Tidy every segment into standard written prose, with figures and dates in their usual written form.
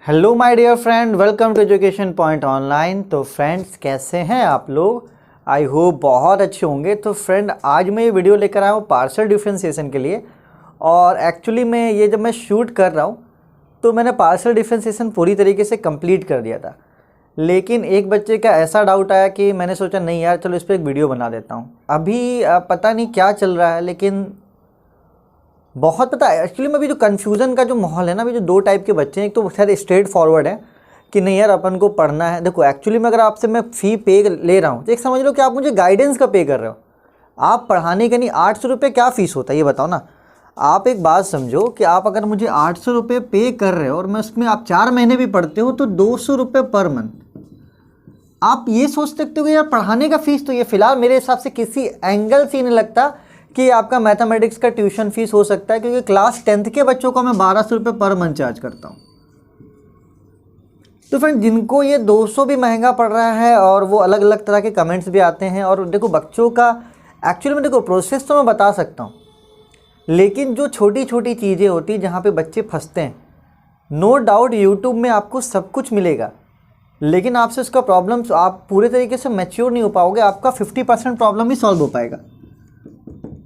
Hello my dear friend, welcome to education point online. तो friends, कैसे हैं आप लोग? आई होप बहुत अच्छे होंगे। तो फ्रेंड, आज मैं ये वीडियो लेकर आया हूँ पार्शियल डिफरेंशिएशन के लिए। और एक्चुअली मैं ये जब मैं शूट कर रहा हूँ तो मैंने पार्शियल डिफरेंशिएशन पूरी तरीके से कंप्लीट कर दिया था, लेकिन एक बच्चे का ऐसा डाउट आया कि मैंने सोचा नहीं यार, चलो इस पर एक वीडियो बना देता हूँ। अभी पता नहीं क्या चल रहा है, लेकिन बहुत पता है एक्चुअली में अभी जो कन्फ्यूज़न का जो माहौल है ना, अभी जो दो टाइप के बच्चे हैं, एक तो शायद स्ट्रेट फॉरवर्ड है कि नहीं यार अपन को पढ़ना है। देखो एक्चुअली में अगर आपसे मैं फ़ी पे ले रहा हूँ तो एक समझ लो कि आप मुझे गाइडेंस का पे कर रहे हो, आप पढ़ाने के नहीं। 800 रुपये क्या फ़ीस होता है ये बताओ ना। आप एक बात समझो कि आप अगर मुझे 800 रुपये पे कर रहे हो और मैं उसमें आप 4 महीने भी पढ़ते हो तो 200 रुपये पर मंथ। आप ये सोच सकते हो कि यार पढ़ाने का फ़ीस तो ये फ़िलहाल मेरे हिसाब से किसी एंगल से नहीं लगता कि आपका मैथमेटिक्स का ट्यूशन फीस हो सकता है, क्योंकि क्लास 10th के बच्चों को मैं 1200 रुपये पर मंथ चार्ज करता हूँ। तो फ्रेंड, जिनको ये 200 भी महंगा पड़ रहा है और वो अलग अलग तरह के कमेंट्स भी आते हैं। और देखो बच्चों का एक्चुअली में देखो प्रोसेस तो मैं बता सकता हूँ, लेकिन जो छोटी छोटी चीज़ें होती हैं जहाँ पे बच्चे फंसते हैं, नो डाउट यूट्यूब में आपको सब कुछ मिलेगा, लेकिन आपसे उसका प्रॉब्लम आप पूरे तरीके से मैच्योर नहीं हो पाओगे। आपका 50% प्रॉब्लम ही सॉल्व हो पाएगा।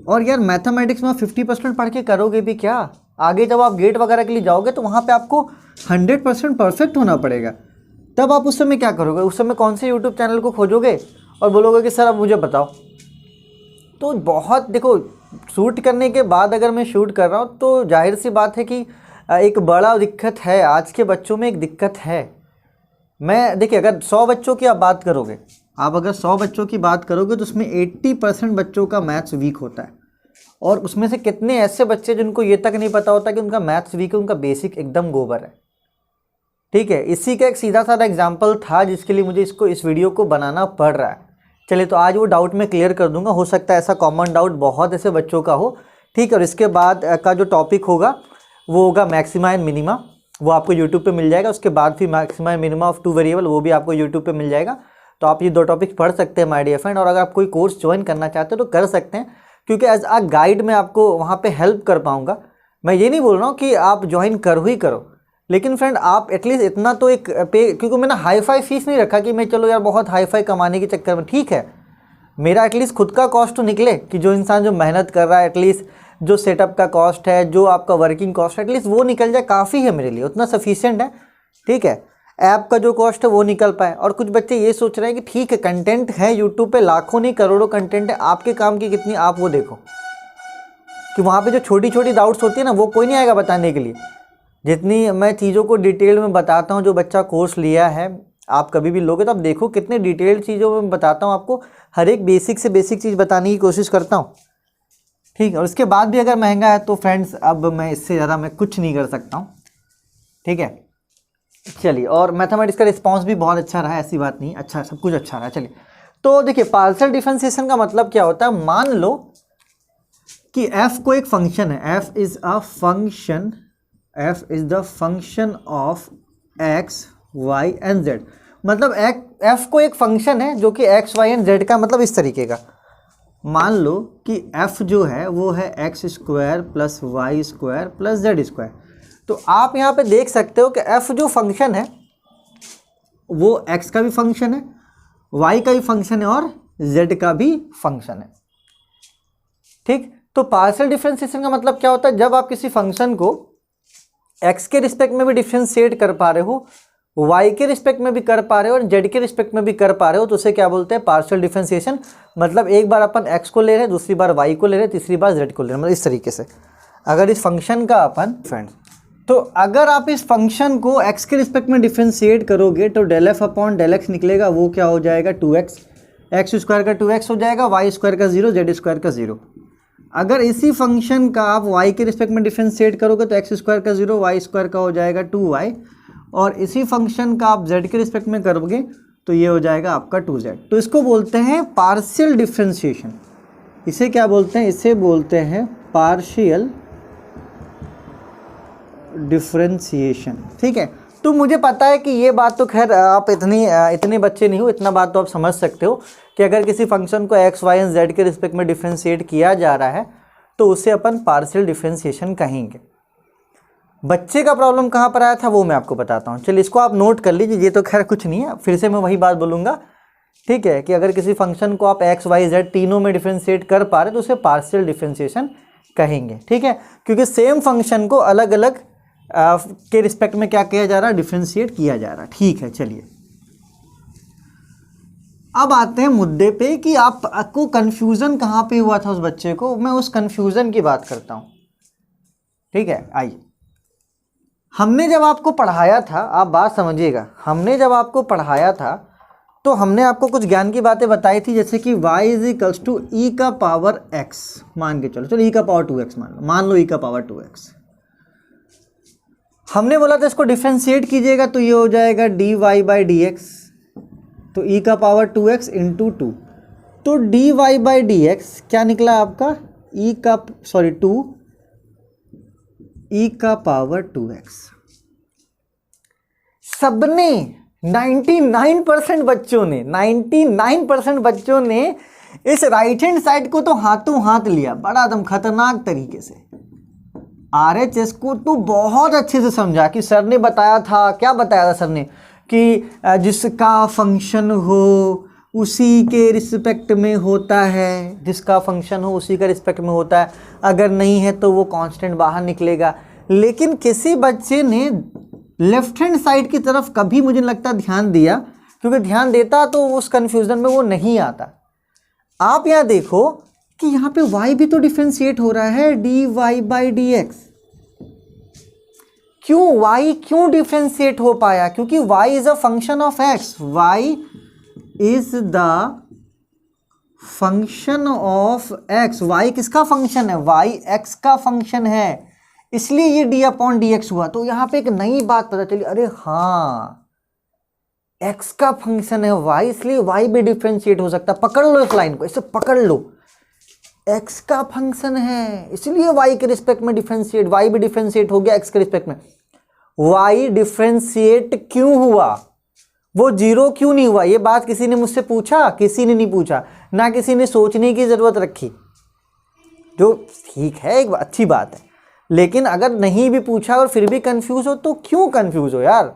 और यार मैथमेटिक्स में 50% पढ़ के करोगे भी क्या? आगे जब आप गेट वगैरह के लिए जाओगे तो वहाँ पे आपको 100% परफेक्ट होना पड़ेगा। तब आप उस समय क्या करोगे? उस समय कौन से यूट्यूब चैनल को खोजोगे और बोलोगे कि सर अब मुझे बताओ। तो बहुत देखो, शूट करने के बाद अगर मैं शूट कर रहा हूँ तो जाहिर सी बात है कि एक बड़ा दिक्कत है, आज के बच्चों में एक दिक्कत है। मैं देखिए, अगर 100 बच्चों की आप बात करोगे, आप अगर 100 बच्चों की बात करोगे तो उसमें 80% बच्चों का मैथ्स वीक होता है। और उसमें से कितने ऐसे बच्चे जिनको ये तक नहीं पता होता कि उनका मैथ्स वीक है, उनका बेसिक एकदम गोबर है। ठीक है, इसी का एक सीधा साधा एग्जांपल था जिसके लिए मुझे इस वीडियो को बनाना पड़ रहा है। चलिए, तो आज वो डाउट मैं क्लियर कर दूंगा। हो सकता है ऐसा कॉमन डाउट बहुत ऐसे बच्चों का हो। ठीक है, और इसके बाद का जो टॉपिक होगा वो होगा मैक्सिमा एंड मिनिमा। वो आपको यूट्यूब पे मिल जाएगा। उसके बाद फिर maxima and minima of two variable, वो भी आपको यूट्यूब पे मिल जाएगा। तो आप ये दो टॉपिक पढ़ सकते हैं माय डियर फ्रेंड। और अगर आप कोई कोर्स ज्वाइन करना चाहते हो तो कर सकते हैं, क्योंकि एज अ गाइड मैं आपको वहाँ पे हेल्प कर पाऊँगा। मैं ये नहीं बोल रहा हूँ कि आप ज्वाइन करो ही करो, लेकिन फ्रेंड आप एटलीस्ट इतना तो एक पे, क्योंकि मैंने हाई फाई फीस नहीं रखा कि मैं चलो यार बहुत हाई फाई कमाने के चक्कर में। ठीक है, मेरा एटलीस्ट खुद का कॉस्ट तो निकले कि जो इंसान जो मेहनत कर रहा है, एटलीस्ट जो सेटअप का कॉस्ट है, जो आपका वर्किंग कॉस्ट है, एटलीस्ट वो निकल जाए, काफ़ी है मेरे लिए, उतना सफिशिएंट है। ठीक है, ऐप का जो कॉस्ट है वो निकल पाए। और कुछ बच्चे ये सोच रहे हैं कि ठीक है कंटेंट है यूट्यूब पे, लाखों नहीं करोड़ों कंटेंट है, आपके काम की कितनी आप वो देखो कि वहाँ पे जो छोटी छोटी डाउट्स होती है ना, वो कोई नहीं आएगा बताने के लिए। जितनी मैं चीज़ों को डिटेल में बताता हूँ, जो बच्चा कोर्स लिया है, आप कभी भी लोगे तो आप देखो कितने डिटेल चीज़ों में बताता हूँ आपको। हर एक बेसिक से बेसिक चीज़ बताने की कोशिश करता हूँ। ठीक है, और इसके बाद भी अगर महंगा है तो फ्रेंड्स अब मैं इससे ज़्यादा मैं कुछ नहीं कर सकता हूँ। ठीक है, चलिए, और मैथमेटिक्स का रिस्पांस भी बहुत अच्छा रहा है, ऐसी बात नहीं, अच्छा सब कुछ अच्छा रहा। चलिए, तो देखिए पार्शियल डिफरेंशिएशन का मतलब क्या होता है। मान लो कि f को एक फंक्शन है, f is a function, f is the function of x y and z। मतलब f को एक फंक्शन है जो कि x y एंड z का, मतलब इस तरीके का। मान लो कि f जो है वो है x square plus y square plus z square. तो आप यहाँ पे देख सकते हो कि f जो फंक्शन है वो x का भी फंक्शन है, y का भी फंक्शन है और z का भी फंक्शन है। ठीक, तो पार्शियल डिफरेंशिएशन का मतलब क्या होता है? जब आप किसी फंक्शन को x के रिस्पेक्ट में भी डिफरेंशिएट कर पा रहे हो, y के रिस्पेक्ट में भी कर पा रहे हो और z के रिस्पेक्ट में भी कर पा रहे हो, तो उसे क्या बोलते हैं? Partial differentiation. मतलब एक बार अपन x को ले रहे हैं, दूसरी बार y को ले रहे हैं, तीसरी बार z को ले रहे हैं, मतलब इस तरीके से। अगर इस फंक्शन का अपन फ्रेंड्स, तो अगर आप इस फंक्शन को x के रिस्पेक्ट में डिफरेंशिएट करोगे तो del f upon del x निकलेगा। वो क्या हो जाएगा? 2x, एक्स स्क्वायर का 2x हो जाएगा, वाई स्क्वायर का 0, जेड स्क्वायर का 0। अगर इसी फंक्शन का आप y के रिस्पेक्ट में डिफरेंशिएट करोगे तो एक्स स्क्वायर का 0, वाई स्क्वायर का हो जाएगा 2y। और इसी फंक्शन का आप z के रिस्पेक्ट में करोगे तो ये हो जाएगा आपका 2z। तो इसको बोलते हैं पार्शियल डिफरेंशिएशन। इसे क्या बोलते हैं? इसे बोलते हैं पार्शियल डिफरेंशिएशन। ठीक है, तो मुझे पता है कि ये बात तो खैर आप इतने बच्चे नहीं हो, इतना बात तो आप समझ सकते हो कि अगर किसी फंक्शन को x y एंड z के रिस्पेक्ट में डिफरेंशिएट किया जा रहा है तो उसे अपन पार्शियल डिफरेंशिएशन कहेंगे। बच्चे का प्रॉब्लम कहाँ पर आया था वो मैं आपको बताता हूँ। चलिए इसको आप नोट कर लीजिए, ये तो खैर कुछ नहीं है, फिर से मैं वही बात बोलूँगा, ठीक है, कि अगर किसी फंक्शन को आप एक्स वाई जेड तीनों में डिफ्रेंशिएट कर पा रहे तो उसे पार्शियल डिफ्रेंशिएशन कहेंगे, ठीक है, क्योंकि सेम फंक्शन को अलग अलग के रिस्पेक्ट में क्या किया जा रहा है, डिफ्रेंशिएट किया जा रहा है, ठीक है। चलिए अब आते हैं मुद्दे पे कि आपको कन्फ्यूज़न कहाँ पे हुआ था उस बच्चे को, मैं उस कन्फ्यूज़न की बात करता हूँ, ठीक है। आइए, हमने जब आपको पढ़ाया था, आप बात समझिएगा, हमने जब आपको पढ़ाया था तो हमने आपको कुछ ज्ञान की बातें बताई थी, जैसे कि y इज इक्वल्स टू ई का पावर x, मान के चलो ई का पावर 2x मान लो ई का पावर 2x। हमने बोला था इसको डिफ्रेंशिएट कीजिएगा तो ये हो जाएगा dy बाई डी एक्स, तो ई का पावर 2x इंटू 2, तो dy बाई डी एक्स क्या निकला आपका, टू ई का पावर 2x। सबने 99% बच्चों ने इस राइट हैंड साइड को तो हाथों हाथ लिया, बड़ा एकदम खतरनाक तरीके से। RHS को तो बहुत अच्छे से समझा कि सर ने बताया था, क्या बताया था सर ने, कि जिसका फंक्शन हो उसी के रिस्पेक्ट में होता है, जिसका फंक्शन हो उसी का रिस्पेक्ट में होता है, अगर नहीं है तो वो कांस्टेंट बाहर निकलेगा। लेकिन किसी बच्चे ने लेफ्ट हैंड साइड की तरफ कभी मुझे लगता ध्यान दिया, क्योंकि ध्यान देता तो उस कन्फ्यूज़न में वो नहीं आता। आप यहाँ देखो कि यहाँ पे y भी तो डिफ्रेंशिएट हो रहा है, dy बाई डी एक्स। क्यों y क्यों डिफ्रेंशिएट हो पाया, क्योंकि y is a function of x, y is the function of x। y किसका फंक्शन है, y x का फंक्शन है, इसलिए ये d अपॉन डी एक्स हुआ। तो यहाँ पे एक नई बात पता चली, अरे हाँ x का फंक्शन है y, इसलिए y भी डिफ्रेंशिएट हो सकता है। पकड़ लो इस लाइन को, इसे पकड़ लो, x का फंक्शन है इसलिए y के रिस्पेक्ट में डिफ्रेंशिएट, y भी डिफ्रेंशिएट हो गया x के रिस्पेक्ट में। y डिफ्रेंशिएट क्यों हुआ, वो जीरो क्यों नहीं हुआ, ये बात किसी ने मुझसे पूछा, किसी ने नहीं पूछा, ना किसी ने सोचने की जरूरत रखी, जो ठीक है एक अच्छी बात है। लेकिन अगर नहीं भी पूछा और फिर भी कंफ्यूज हो तो क्यों कंफ्यूज हो यार,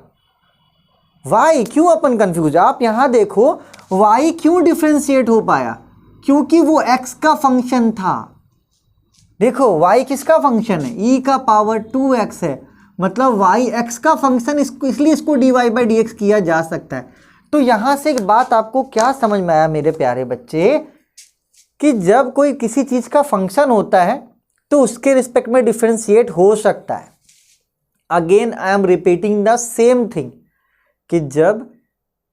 y क्यों अपन कंफ्यूज, आप यहां देखो y क्यों डिफ्रेंशिएट हो पाया, क्योंकि वो x का फंक्शन था। देखो y किसका फंक्शन है, e का पावर 2x है, मतलब y x का फंक्शन, इसलिए इसको dy बाई डी एक्स किया जा सकता है। तो यहां से एक बात आपको क्या समझ में आया मेरे प्यारे बच्चे, कि जब कोई किसी चीज का फंक्शन होता है तो उसके रिस्पेक्ट में डिफ्रेंशिएट हो सकता है। Again I am repeating the same thing, कि जब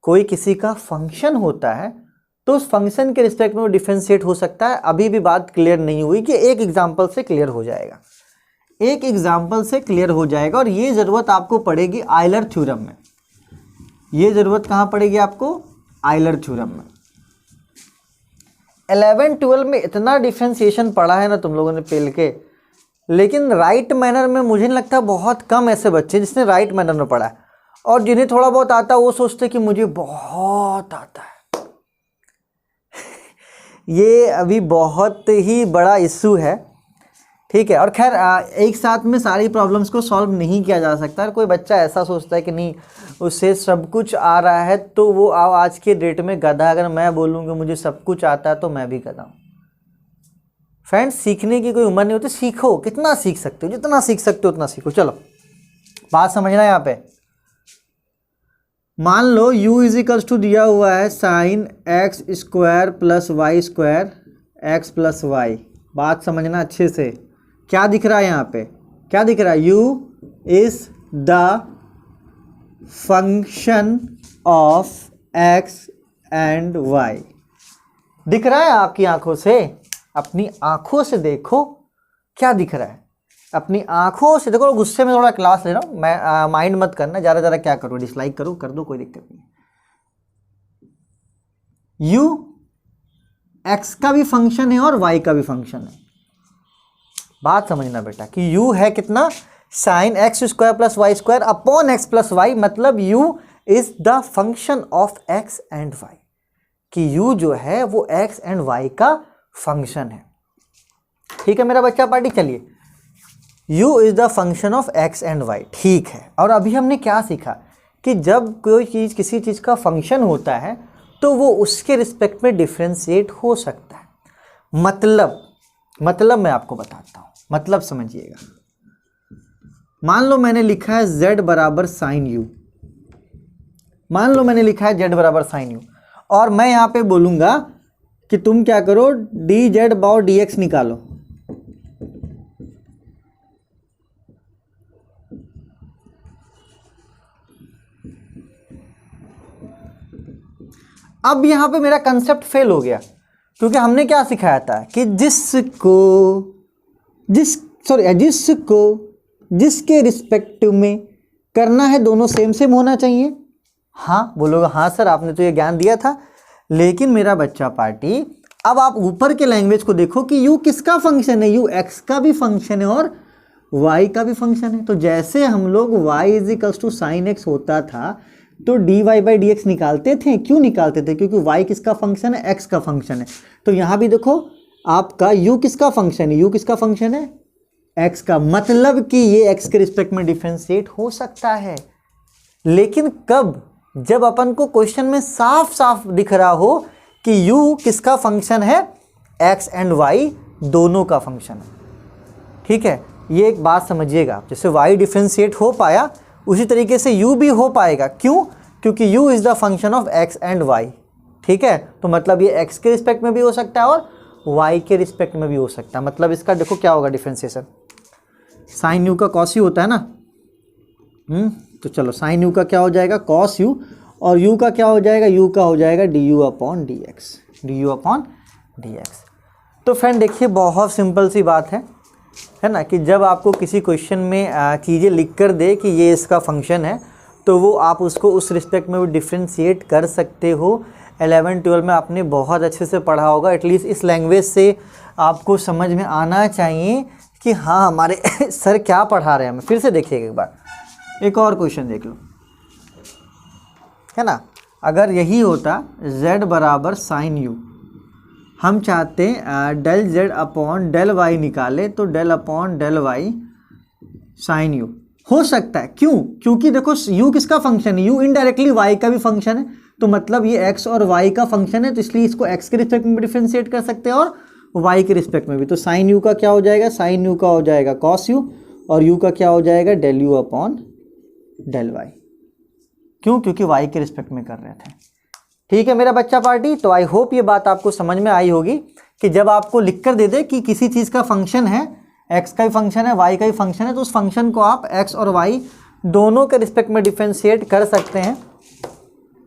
कोई किसी का फंक्शन होता है तो उस फंक्शन के रिस्पेक्ट में वो डिफ्रेंशिएट हो सकता है। अभी भी बात क्लियर नहीं हुई, कि एक एग्जांपल से क्लियर हो जाएगा, एक एग्जांपल से क्लियर हो जाएगा। और ये ज़रूरत आपको पड़ेगी आयलर थ्योरम में, ये ज़रूरत कहाँ पड़ेगी आपको, आयलर थ्योरम में। 11-12 में इतना डिफ्रेंशिएशन पढ़ा है ना तुम लोगों ने पेल के, लेकिन राइट मैनर में मुझे नहीं लगता, बहुत कम ऐसे बच्चे जिसने राइट मैनर में पढ़ा है, और जिन्हें थोड़ा बहुत आता है वो सोचते कि मुझे बहुत आता है। ये अभी बहुत ही बड़ा इशू है, ठीक है। और खैर एक साथ में सारी प्रॉब्लम्स को सॉल्व नहीं किया जा सकता। कोई बच्चा ऐसा सोचता है कि नहीं उससे सब कुछ आ रहा है तो वो आज के डेट में गधा। अगर मैं बोलूँगा मुझे सब कुछ आता है तो मैं भी गधा हूँ। फ्रेंड्स, सीखने की कोई उम्र नहीं होती, सीखो, कितना सीख सकते हो, जितना सीख सकते हो उतना सीखो। चलो बात समझना यहाँ पे, मान लो u इज इक्वल्स टू दिया हुआ है sine x square plus y square x plus y. बात समझना अच्छे से, क्या दिख रहा है यहाँ पे, क्या दिख रहा है, u is the function of x and y। दिख रहा है आपकी आंखों से, अपनी आंखों से देखो क्या दिख रहा है, अपनी आंखों से देखो। गुस्से में थोड़ा क्लास ले रहा हूँ मैं, माइंड मत करना, ज़्यादा ज़्यादा क्या करो, डिसलाइक करो, कर दो, कोई दिक्कत नहीं। u x का भी फंक्शन है और y का भी फंक्शन है। बात समझना बेटा कि u है कितना, sine x square plus y square upon x plus y, मतलब u is the function of x and y, कि u जो है वो x एंड y का फंक्शन है। ठीक है मेरा बच्चा पार्टी, चलिए u is the function of x and y। ठीक है, और अभी हमने क्या सीखा कि जब कोई चीज़ किसी चीज़ का फंक्शन होता है तो वो उसके रिस्पेक्ट में डिफ्रेंशिएट हो सकता है। मतलब मैं आपको बताता हूँ, मतलब समझिएगा। मान लो मैंने लिखा है z बराबर साइन यू, मान लो मैंने लिखा है z बराबर साइन यू, और मैं यहाँ पे बोलूँगा कि तुम क्या करो, डी जेड बाउ डी एक्स निकालो। अब यहाँ पे मेरा कंसेप्ट फेल हो गया, क्योंकि हमने क्या सिखाया था कि जिसके रिस्पेक्टिव में करना है दोनों सेम सेम होना चाहिए। हाँ बोलोगे, हाँ सर आपने तो ये ज्ञान दिया था, लेकिन मेरा बच्चा पार्टी अब आप ऊपर के लैंग्वेज को देखो कि u किसका फंक्शन है, u x का भी फंक्शन है और y का भी फंक्शन है। तो जैसे हम लोग y is equals to sine x होता था तो dy बाई डी एक्स निकालते थे। क्यों निकालते थे? क्योंकि y किसका फंक्शन है, x का फंक्शन है। तो यहाँ भी देखो आपका u किसका फंक्शन है, u किसका फंक्शन है, x का, मतलब कि ये x के रिस्पेक्ट में डिफरेंशिएट हो सकता है। लेकिन कब? जब अपन को क्वेश्चन में साफ साफ दिख रहा हो कि u किसका फंक्शन है, x एंड y दोनों का फंक्शन है। ठीक है, ये एक बात समझिएगा, जैसे y डिफरेंशिएट हो पाया उसी तरीके से u भी हो पाएगा। क्यों? क्योंकि u is the function of x and y। ठीक है, तो मतलब ये x के रिस्पेक्ट में भी हो सकता है और y के रिस्पेक्ट में भी हो सकता है। मतलब इसका देखो क्या होगा डिफरेंशिएशन, साइन यू का कॉस यू होता है ना। तो चलो साइन यू का क्या हो जाएगा, कॉस यू, और u का क्या हो जाएगा, u का हो जाएगा D you upon D x, D you upon D x. तो फ्रेंड देखिए बहुत सिंपल सी बात है ना, कि जब आपको किसी क्वेश्चन में चीज़ें लिख कर दे कि ये इसका फंक्शन है तो वो आप उसको उस रिस्पेक्ट में भी डिफ्रेंशिएट कर सकते हो। 11-12 में आपने बहुत अच्छे से पढ़ा होगा, एटलीस्ट इस लैंग्वेज से आपको समझ में आना चाहिए कि हाँ हमारे सर क्या पढ़ा रहे हैं हमें। फिर से देखिएगा एक बार, एक और क्वेश्चन देख लो, है ना। अगर यही होता z बराबर साइन यू, हम चाहते हैं डेल z अपॉन डेल y निकाले, तो del upon del y sine u हो सकता है। क्यों? क्योंकि देखो u किसका फंक्शन है, u इनडायरेक्टली y का भी फंक्शन है, तो मतलब ये x और y का फंक्शन है, तो इसलिए इसको x के रिस्पेक्ट में भी डिफ्रेंशिएट कर सकते हैं और y के रिस्पेक्ट में भी। तो साइन u का क्या हो जाएगा, साइन u का हो जाएगा कॉस u, और u का क्या हो जाएगा del u upon del y। क्यों? क्योंकि y के रिस्पेक्ट में कर रहे थे। ठीक है मेरा बच्चा पार्टी, तो आई होप ये बात आपको समझ में आई होगी कि जब आपको लिख कर दे दे कि किसी चीज़ का फंक्शन है, x का भी फंक्शन है, y का भी फंक्शन है, तो उस फंक्शन को आप x और y दोनों के रिस्पेक्ट में डिफ्रेंशिएट कर सकते हैं।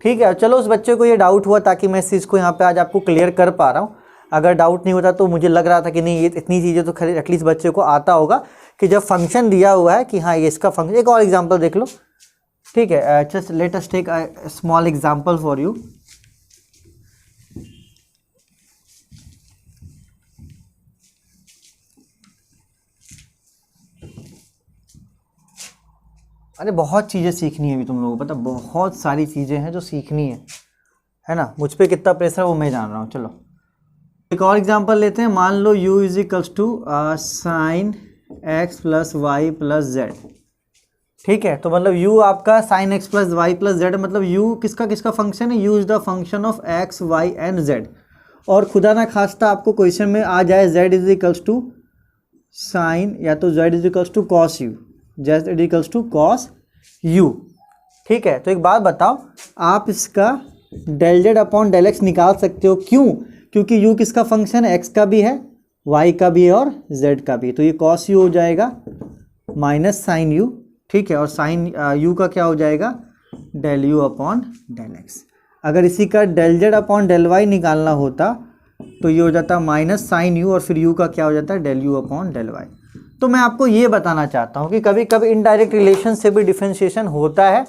ठीक है, चलो उस बच्चे को ये डाउट हुआ ताकि मैं इस चीज़ को यहाँ पे आज आपको क्लियर कर पा रहा हूँ। अगर डाउट नहीं होता तो मुझे लग रहा था कि नहीं ये इतनी चीज़ें तो खैर एटलीस्ट बच्चे को आता होगा कि जब फंक्शन दिया हुआ है कि हाँ ये इसका फंक्शन। एक और एग्जाम्पल देख लो। ठीक है, just let us take a small example for you. अरे बहुत चीज़ें सीखनी है अभी तुम लोगों को, पता बहुत सारी चीज़ें हैं जो सीखनी है ना। मुझ पे कितना प्रेशर है वो मैं जान रहा हूँ। चलो एक और एग्जांपल लेते हैं। मान लो u is equals to sine x plus y plus z. ठीक है, तो मतलब u आपका sine x plus y plus z, मतलब u किसका फंक्शन है, u is the function of x y and z। और खुदा ना खास्ता आपको क्वेश्चन में आ जाए z is equals to sine या तो z is equals to cos u, z is equals to cos u। ठीक है, तो एक बात बताओ, आप इसका del z upon del x निकाल सकते हो। क्यों? क्योंकि u किसका फंक्शन है, x का भी है, y का भी है और z का भी है। तो ये cos u हो जाएगा माइनस साइन u। ठीक है, और साइन u का क्या हो जाएगा del u upon del x। अगर इसी का del z upon del y निकालना होता तो ये हो जाता माइनस साइन u, और फिर u का क्या हो जाता है del u upon del y। तो मैं आपको ये बताना चाहता हूँ कि कभी कभी इनडायरेक्ट रिलेशन से भी डिफरेंशिएशन होता है।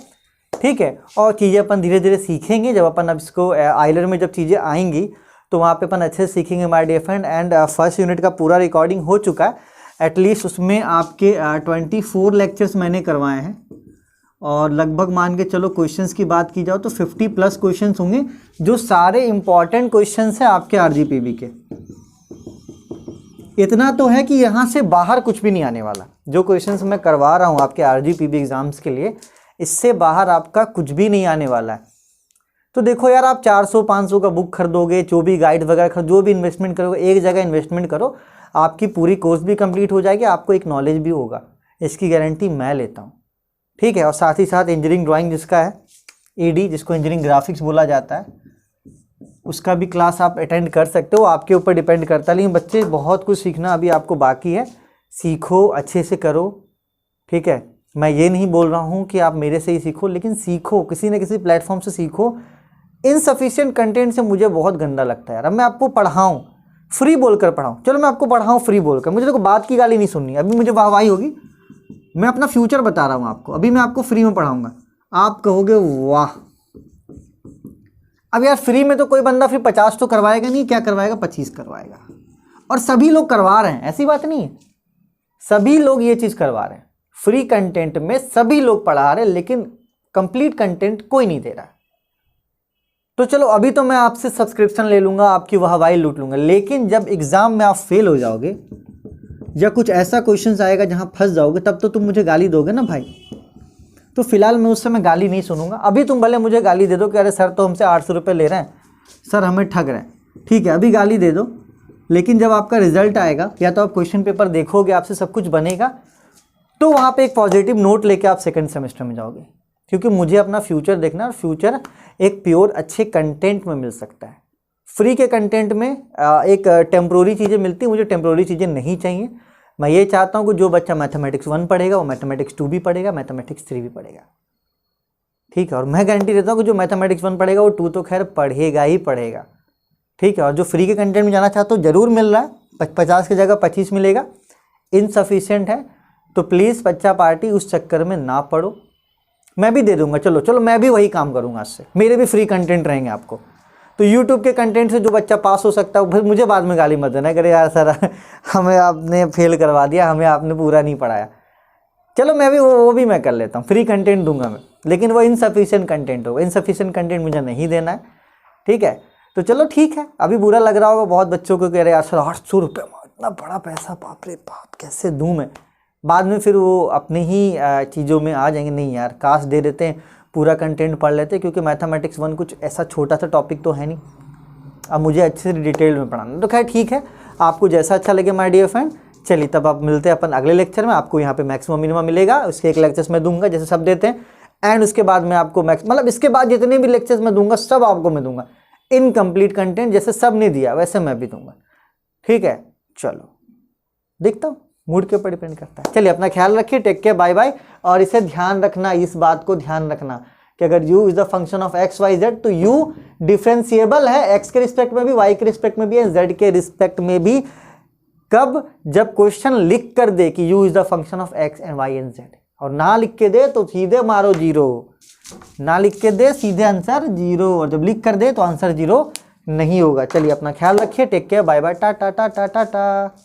ठीक है, और चीज़ें अपन धीरे धीरे सीखेंगे। जब अपन अब इसको आइलर में जब चीज़ें आएंगी तो वहाँ पे अपन अच्छे से सीखेंगे my dear friend. And first unit का पूरा रिकॉर्डिंग हो चुका है, एटलीस्ट उसमें आपके 24 लेक्चर्स मैंने करवाए हैं, और लगभग मान के चलो क्वेश्चंस की बात की जाओ तो 50+ क्वेश्चंस होंगे, जो सारे इंपॉर्टेंट क्वेश्चंस हैं आपके आरजीपीबी के। इतना तो है कि यहाँ से बाहर कुछ भी नहीं आने वाला। जो क्वेश्चंस मैं करवा रहा हूँ आपके RGPB एग्जाम्स के लिए, इससे बाहर आपका कुछ भी नहीं आने वाला है। तो देखो यार, आप 400-500 का बुक खरीदोगे, जो भी गाइड वगैरह खरीद, जो भी इन्वेस्टमेंट करोगे, एक जगह इन्वेस्टमेंट करो, आपकी पूरी कोर्स भी कंप्लीट हो जाएगी, आपको एक नॉलेज भी होगा, इसकी गारंटी मैं लेता हूँ, ठीक है। और साथ ही साथ इंजीनियरिंग ड्राइंग जिसका है, ED जिसको इंजीनियरिंग ग्राफिक्स बोला जाता है, उसका भी क्लास आप अटेंड कर सकते हो, आपके ऊपर डिपेंड करता है। लेकिन बच्चे बहुत कुछ सीखना अभी आपको बाकी है, सीखो, अच्छे से करो, ठीक है। मैं ये नहीं बोल रहा हूँ कि आप मेरे से ही सीखो, लेकिन सीखो, किसी न किसी प्लेटफॉर्म से सीखो। इनसफिशिएंट कंटेंट से मुझे बहुत गंदा लगता है यार। अब मैं आपको पढ़ाऊँ, फ्री बोलकर पढ़ाऊँ, चलो मैं आपको पढ़ाऊँ फ्री बोलकर, मुझे देखो बात की गाली नहीं सुननी, अभी मुझे वाहवाही होगी, मैं अपना फ्यूचर बता रहा हूँ आपको। अभी मैं आपको फ्री में पढ़ाऊँगा, आप कहोगे वाह। अब यार फ्री में तो कोई बंदा फिर 50 तो करवाएगा नहीं, क्या करवाएगा, 25 करवाएगा। और सभी लोग करवा रहे हैं, ऐसी बात नहीं है, सभी लोग ये चीज़ करवा रहे हैं। फ्री कंटेंट में सभी लोग पढ़ा रहे हैं, लेकिन कंप्लीट कंटेंट कोई नहीं दे रहा है। तो चलो अभी तो मैं आपसे सब्सक्रिप्शन ले लूँगा, आपकी वाहवाही लूट लूँगा, लेकिन जब एग्ज़ाम में आप फेल हो जाओगे या कुछ ऐसा क्वेश्चन आएगा जहाँ फंस जाओगे, तब तो तुम मुझे गाली दोगे ना भाई। तो फिलहाल मैं उस समय गाली नहीं सुनूंगा। अभी तुम भले मुझे गाली दे दो कि अरे सर तो हमसे 800 रुपये ले रहे हैं, सर हमें ठग रहे हैं, ठीक है, अभी गाली दे दो, लेकिन जब आपका रिजल्ट आएगा या तो आप क्वेश्चन पेपर देखोगे, आपसे सब कुछ बनेगा, तो वहाँ पे एक पॉजिटिव नोट लेके आप सेकंड सेमेस्टर में जाओगे। क्योंकि मुझे अपना फ्यूचर देखना है, और फ्यूचर एक प्योर अच्छे कंटेंट में मिल सकता है। फ्री के कंटेंट में एक टेम्प्रोरी चीज़ें मिलती हैं, मुझे टेम्प्रोरी चीज़ें नहीं चाहिए। मैं ये चाहता हूँ कि जो बच्चा मैथमेटिक्स 1 पढ़ेगा वो मैथमेटिक्स 2 भी पढ़ेगा, मैथमेटिक्स 3 भी पढ़ेगा, ठीक है। और मैं गारंटी देता हूँ कि जो मैथमेटिक्स 1 पढ़ेगा वो 2 तो खैर पढ़ेगा ही पढ़ेगा, ठीक है। और जो फ्री के कंटेंट में जाना चाहता हूँ, जरूर मिल रहा है, 50 की जगह 25 मिलेगा, इनसफिशिएंट है। तो प्लीज़ बच्चा पार्टी उस चक्कर में ना पढ़ो, मैं भी दे दूंगा, चलो मैं भी वही काम करूँगा, आज से मेरे भी फ्री कंटेंट रहेंगे आपको। तो YouTube के कंटेंट से जो बच्चा पास हो सकता है, फिर मुझे बाद में गाली मत देना करे यार सर हमें आपने फेल करवा दिया, हमें आपने पूरा नहीं पढ़ाया। चलो मैं भी वो भी मैं कर लेता हूँ, फ्री कंटेंट दूंगा मैं, लेकिन वो इनसफिशिएंट कंटेंट होगा, इनसफिशिएंट कंटेंट मुझे नहीं देना है, ठीक है। तो चलो ठीक है, अभी बुरा लग रहा होगा बहुत बच्चों को, कह रहे यार सर 800 रुपये इतना बड़ा पैसा, बाप रे बाप कैसे दूँ मैं। बाद में फिर वो अपनी ही चीज़ों में आ जाएंगे, नहीं यार काश दे देते हैं, पूरा कंटेंट पढ़ लेते, क्योंकि मैथमेटिक्स 1 कुछ ऐसा छोटा सा टॉपिक तो है नहीं, अब मुझे अच्छे से डिटेल में पढ़ाना। तो खैर ठीक है, आपको जैसा अच्छा लगे माय डियर फ्रेंड। चलिए तब आप मिलते हैं अपन अगले लेक्चर में। आपको यहाँ पे मैक्सिमम मिनिमम मिलेगा, उसके एक लेक्चर्स मैं दूंगा जैसे सब देते हैं, एंड उसके बाद मैं आपको मतलब इसके बाद जितने भी लेक्चर्स मैं दूंगा सब आपको मैं दूंगा इनकम्प्लीट कंटेंट, जैसे सब ने दिया वैसे मैं भी दूंगा, ठीक है। चलो देखता हूँ, मूड के ऊपर डिपेंड करता है। चलिए अपना ख्याल रखिए, टेक केयर, बाय बाय। और इसे ध्यान रखना, इस बात को ध्यान रखना कि अगर u is the function of x y z, तो u डिफरेंशिएबल है, x के रिस्पेक्ट में भी, y के रिस्पेक्ट में भी है, z के रिस्पेक्ट में भी। कब? जब क्वेश्चन लिख कर दे कि u is the function of x and y and z, और ना लिख के दे तो सीधे मारो 0, ना लिख के दे सीधे आंसर 0, और जब लिख कर दे तो आंसर 0 नहीं होगा। चलिए अपना ख्याल रखिए, take care, bye bye, ta-ta ta-ta Tata.